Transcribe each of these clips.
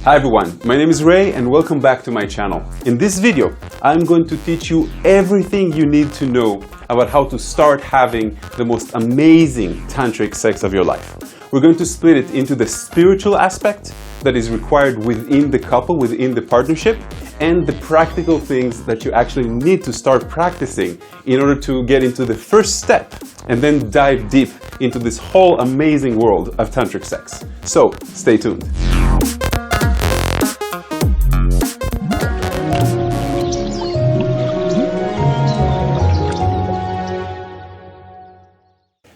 Hi everyone, my name is Ray and welcome back to my channel. In this video, I'm going to teach you everything you need to know about how to start having the most amazing tantric sex of your life. We're going to split it into the spiritual aspect that is required within the couple, within the partnership, and the practical things that you actually need to start practicing in order to get into the first step and then dive deep into this whole amazing world of tantric sex. So, stay tuned.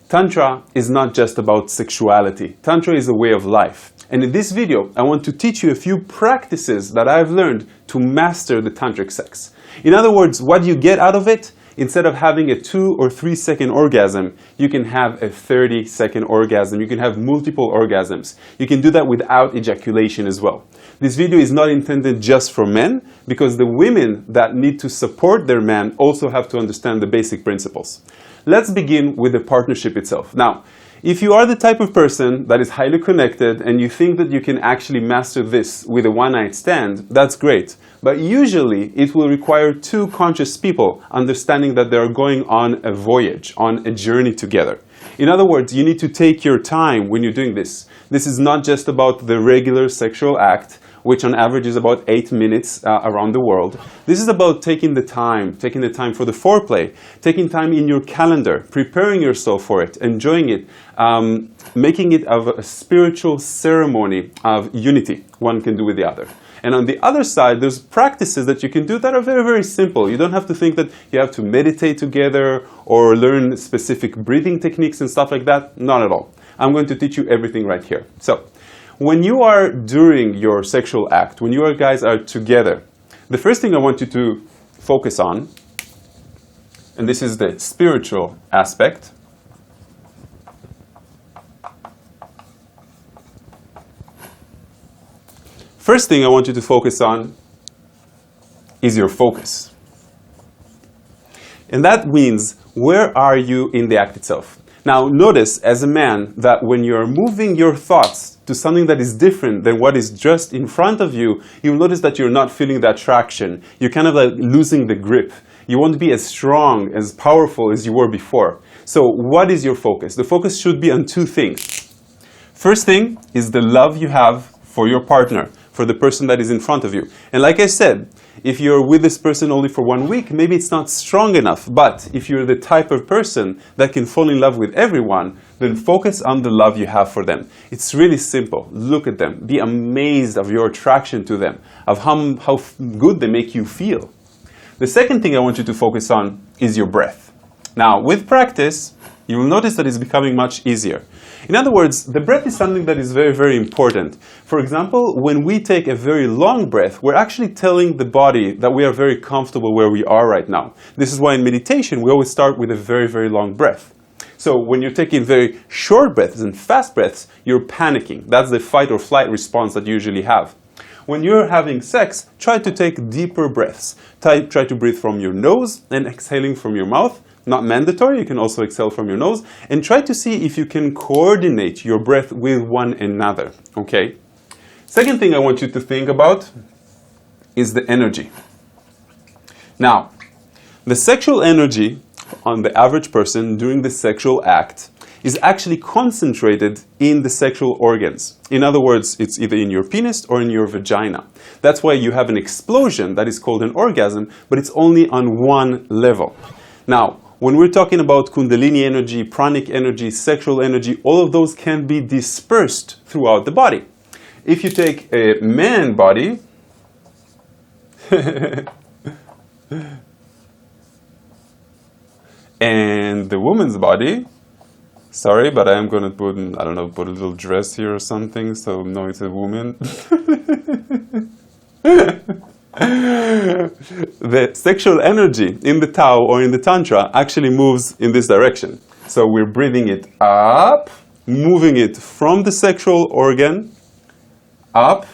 Tantra is not just about sexuality. Tantra is a way of life. And in this video, I want to teach you a few practices that I've learned to master the tantric sex. In other words, what you get out of it, instead of having a 2 or 3 second orgasm, you can have a 30-second orgasm. You can have multiple orgasms. You can do that without ejaculation as well. This video is not intended just for men, because the women that need to support their man also have to understand the basic principles. Let's begin with the partnership itself. Now, if you are the type of person that is highly connected and you think that you can actually master this with a one-night stand, that's great. But usually it will require two conscious people understanding that they are going on a voyage, on a journey together. In other words, you need to take your time when you're doing this. This is not just about the regular sexual act, which on average is about 8 minutes around the world. This is about taking the time for the foreplay, taking time in your calendar, preparing yourself for it, enjoying it, making it of a spiritual ceremony of unity one can do with the other. And on the other side, there's practices that you can do that are very, very simple. You don't have to think that you have to meditate together or learn specific breathing techniques and stuff like that. Not at all. I'm going to teach you everything right here. So, when you are during your sexual act, when you guys are together, the first thing I want you to focus on, and this is the spiritual aspect, first thing I want you to focus on is your focus. And that means, where are you in the act itself? Now, notice as a man that when you're moving your thoughts to something that is different than what is just in front of you, you'll notice that you're not feeling that traction. You're kind of like losing the grip. You won't be as strong, as powerful as you were before. So what is your focus? The focus should be on two things. First thing is the love you have for your partner, for the person that is in front of you. And like I said, if you're with this person only for 1 week, maybe it's not strong enough. But if you're the type of person that can fall in love with everyone, then focus on the love you have for them. It's really simple. Look at them. Be amazed of your attraction to them, of how good they make you feel. The second thing I want you to focus on is your breath. Now, with practice, you will notice that it's becoming much easier. In other words, the breath is something that is very, very important. For example, when we take a very long breath, we're actually telling the body that we are very comfortable where we are right now. This is why in meditation, we always start with a very, very long breath. So when you're taking very short breaths and fast breaths, you're panicking. That's the fight or flight response that you usually have. When you're having sex, try to take deeper breaths. Try to breathe from your nose and exhaling from your mouth. Not mandatory, you can also exhale from your nose, and try to see if you can coordinate your breath with one another, okay? Second thing I want you to think about is the energy. Now, the sexual energy on the average person during the sexual act is actually concentrated in the sexual organs. In other words, it's either in your penis or in your vagina. That's why you have an explosion that is called an orgasm, but it's only on one level. Now, when we're talking about Kundalini energy, PRANIC energy, sexual energy, all of those can be dispersed throughout the body. If you take a man body, and the woman's body, sorry, but I am going to put, I don't know, put a little dress here or something, so no, it's a woman. The sexual energy in the Tao or in the Tantra actually moves in this direction. So we're breathing it up, moving it from the sexual organ, up,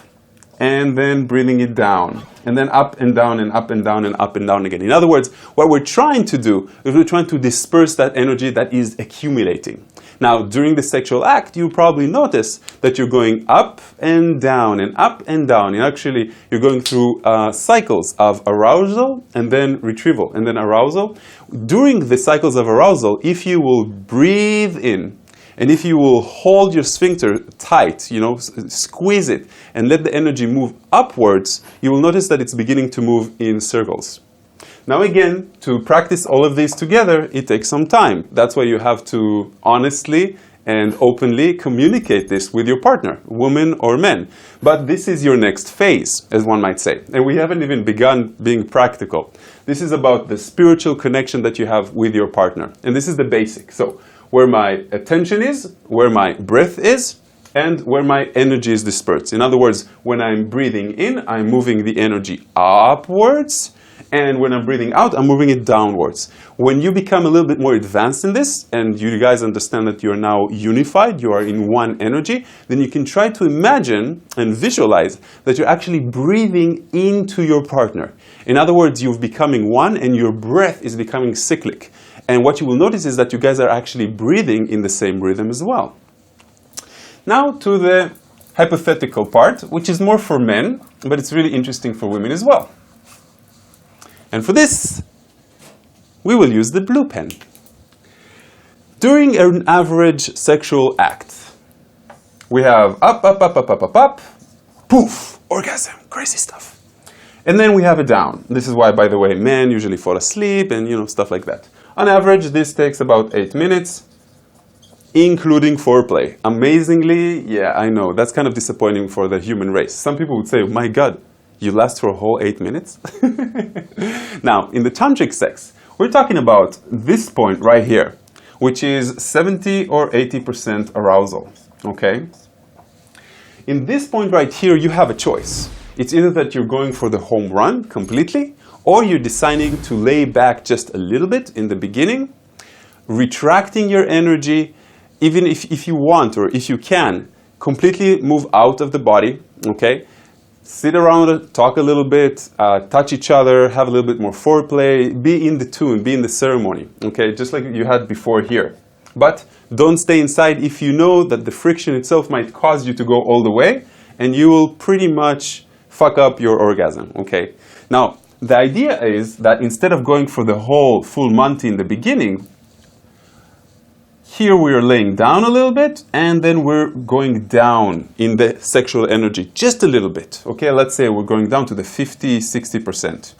and then breathing it down. And then up and down and up and down and up and down again. In other words, what we're trying to do is we're trying to disperse that energy that is accumulating. Now, during the sexual act, you probably notice that you're going up and down and up and down. And actually, you're going through cycles of arousal and then retrieval and then arousal. During the cycles of arousal, if you will breathe in and if you will hold your sphincter tight, you know, squeeze it and let the energy move upwards, you will notice that it's beginning to move in circles. Now again, to practice all of these together, it takes some time. That's why you have to honestly and openly communicate this with your partner, woman or men. But this is your next phase, as one might say. And we haven't even begun being practical. This is about the spiritual connection that you have with your partner. And this is the basic. So, where my attention is, where my breath is, and where my energy is dispersed. In other words, when I'm breathing in, I'm moving the energy upwards. And when I'm breathing out, I'm moving it downwards. When you become a little bit more advanced in this, and you guys understand that you're now unified, you are in one energy, then you can try to imagine and visualize that you're actually breathing into your partner. In other words, you're becoming one, and your breath is becoming cyclic. And what you will notice is that you guys are actually breathing in the same rhythm as well. Now to the hypothetical part, which is more for men, but it's really interesting for women as well. And for this, we will use the blue pen. During an average sexual act, we have up, up, up, up, up, up, up, poof, orgasm, crazy stuff. And then we have a down. This is why, by the way, men usually fall asleep and, you know, stuff like that. On average, this takes about 8 minutes, including foreplay. Amazingly, yeah, I know, that's kind of disappointing for the human race. Some people would say, my God, you last for a whole 8 minutes? Now, in the tantric sex, we're talking about this point right here, which is 70 or 80% arousal, okay? In this point right here, you have a choice. It's either that you're going for the home run completely, or you're deciding to lay back just a little bit in the beginning, retracting your energy, even if you want or if you can, completely move out of the body, okay? Sit around, talk a little bit, touch each other, have a little bit more foreplay, be in the tune, be in the ceremony, okay? Just like you had before here. But don't stay inside if you know that the friction itself might cause you to go all the way, and you will pretty much fuck up your orgasm, okay? Now, the idea is that instead of going for the whole full Monty in the beginning, here we are laying down a little bit, and then we're going down in the sexual energy just a little bit. Okay, let's say we're going down to the 50-60%.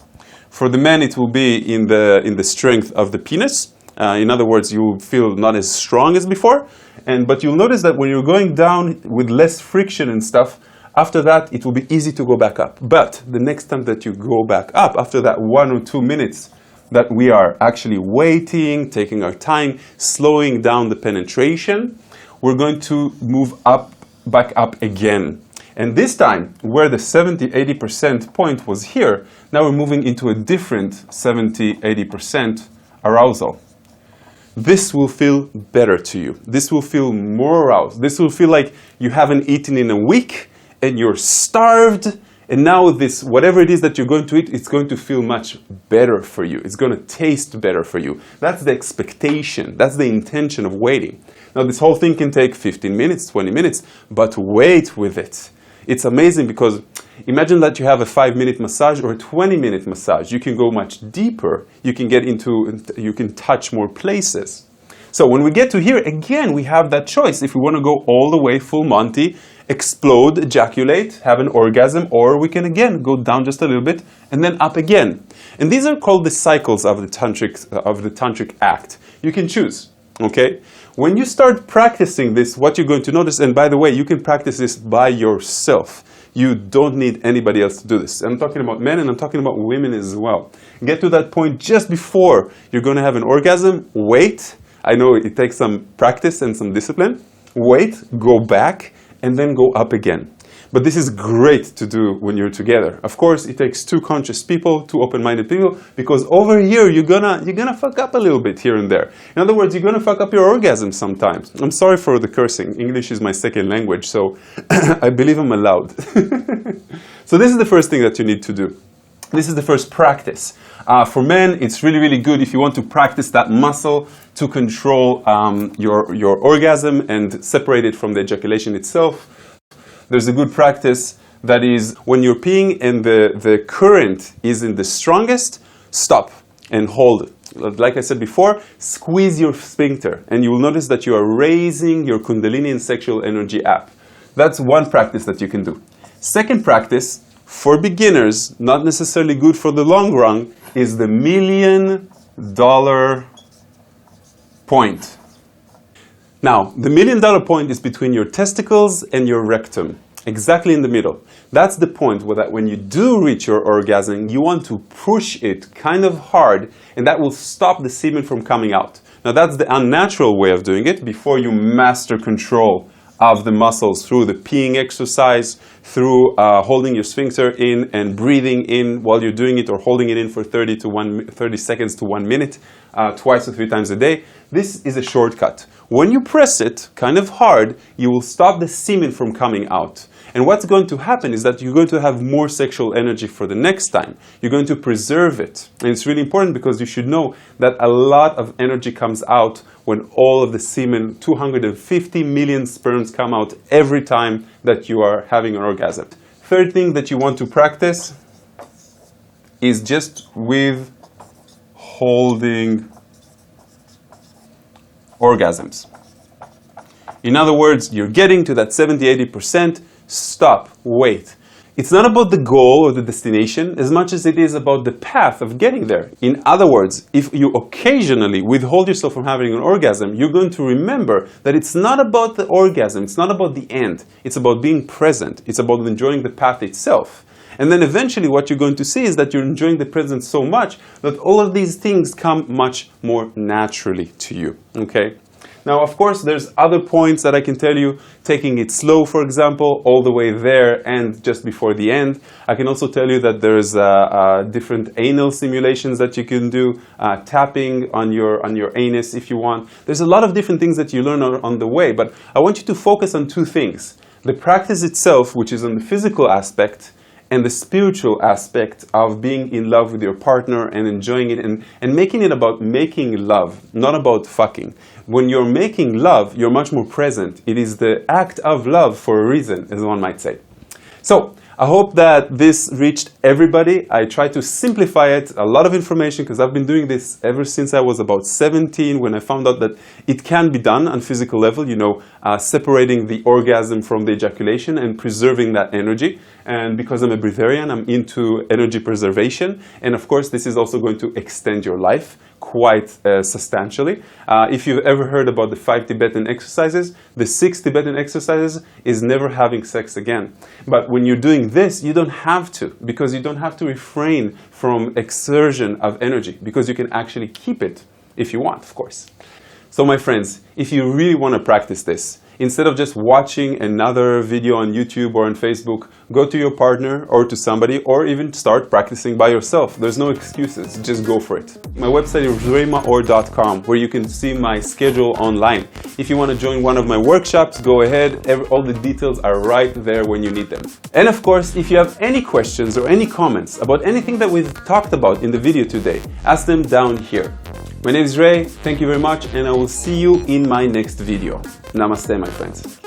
For the men, it will be in the strength of the penis. In other words, you will feel not as strong as before. But you'll notice that when you're going down with less friction and stuff, after that, it will be easy to go back up. But the next time that you go back up, after that 1 or 2 minutes, that we are actually waiting, taking our time, slowing down the penetration, we're going to move up, back up again. And this time, where the 70-80% point was here, now we're moving into a different 70-80% arousal. This will feel better to you. This will feel more aroused. This will feel like you haven't eaten in a week and you're starved. And now this, whatever it is that you're going to eat, it's going to feel much better for you. It's going to taste better for you. That's the expectation. That's the intention of waiting. Now, this whole thing can take 15 minutes, 20 minutes, but wait with it. It's amazing because imagine that you have a 5-minute massage or a 20-minute massage. You can go much deeper. You can touch more places. So when we get to here, again, we have that choice. If we want to go all the way full Monty, explode, ejaculate, have an orgasm, or we can again go down just a little bit and then up again. And these are called the cycles of the tantric act. You can choose, okay? When you start practicing this, what you're going to notice, and by the way, you can practice this by yourself. You don't need anybody else to do this. I'm talking about men and I'm talking about women as well. Get to that point just before you're going to have an orgasm. Wait. I know it takes some practice and some discipline. Wait, go back, and then go up again. But this is great to do when you're together. Of course, it takes 2 conscious people, 2 open-minded people, because over here you're gonna fuck up a little bit here and there. In other words, you're gonna fuck up your orgasm sometimes. I'm sorry for the cursing. English is my second language, so I believe I'm allowed. So this is the first thing that you need to do. This is the first practice. For men, it's really, really good if you want to practice that muscle to control your orgasm and separate it from the ejaculation itself. There's a good practice that is when you're peeing and the current is in the strongest, stop and hold it. Like I said before, squeeze your sphincter and you will notice that you are raising your kundalini and sexual energy up. That's one practice that you can do. Second practice, for beginners, not necessarily good for the long run, is the $1 million point. Now, the $1 million point is between your testicles and your rectum, exactly in the middle. That's the point where that when you do reach your orgasm, you want to push it kind of hard, and that will stop the semen from coming out. Now, that's the unnatural way of doing it before you master control of the muscles through the peeing exercise, through holding your sphincter in and breathing in while you're doing it, or holding it in for 30 seconds to 1 minute, twice or 3 times a day. This is a shortcut. When you press it kind of hard, you will stop the semen from coming out. And what's going to happen is that you're going to have more sexual energy for the next time. You're going to preserve it. And it's really important because you should know that a lot of energy comes out when all of the semen, 250 million sperms come out every time that you are having an orgasm. Third thing that you want to practice is just withholding orgasms. In other words, you're getting to that 70-80%, stop, wait. It's not about the goal or the destination as much as it is about the path of getting there. In other words, if you occasionally withhold yourself from having an orgasm, you're going to remember that it's not about the orgasm, it's not about the end, it's about being present, it's about enjoying the path itself. And then eventually what you're going to see is that you're enjoying the present so much that all of these things come much more naturally to you, okay? Now, of course, there's other points that I can tell you, taking it slow, for example, all the way there and just before the end. I can also tell you that there's different anal simulations that you can do, tapping on your anus if you want. There's a lot of different things that you learn on the way, but I want you to focus on 2 things. The practice itself, which is on the physical aspect, and the spiritual aspect of being in love with your partner and enjoying it and making it about making love, not about fucking. When you're making love, you're much more present. It is the act of love for a reason, as one might say. So, I hope that this reached everybody. I tried to simplify it, a lot of information, because I've been doing this ever since I was about 17, when I found out that it can be done on physical level, you know, separating the orgasm from the ejaculation and preserving that energy. And because I'm a breatharian, I'm into energy preservation. And of course, this is also going to extend your life quite substantially. If you've ever heard about the 5 Tibetan exercises, the 6 Tibetan exercises is never having sex again. But when you're doing this, you don't have to, because you don't have to refrain from exertion of energy, because you can actually keep it if you want, of course. So my friends, if you really want to practice this, instead of just watching another video on YouTube or on Facebook, go to your partner or to somebody, or even start practicing by yourself. There's no excuses, just go for it. My website is maor.com, where you can see my schedule online. If you want to join one of my workshops, go ahead. All the details are right there when you need them. And of course, if you have any questions or any comments about anything that we've talked about in the video today, ask them down here. My name is Ray, thank you very much, and I will see you in my next video. Namaste, my friends.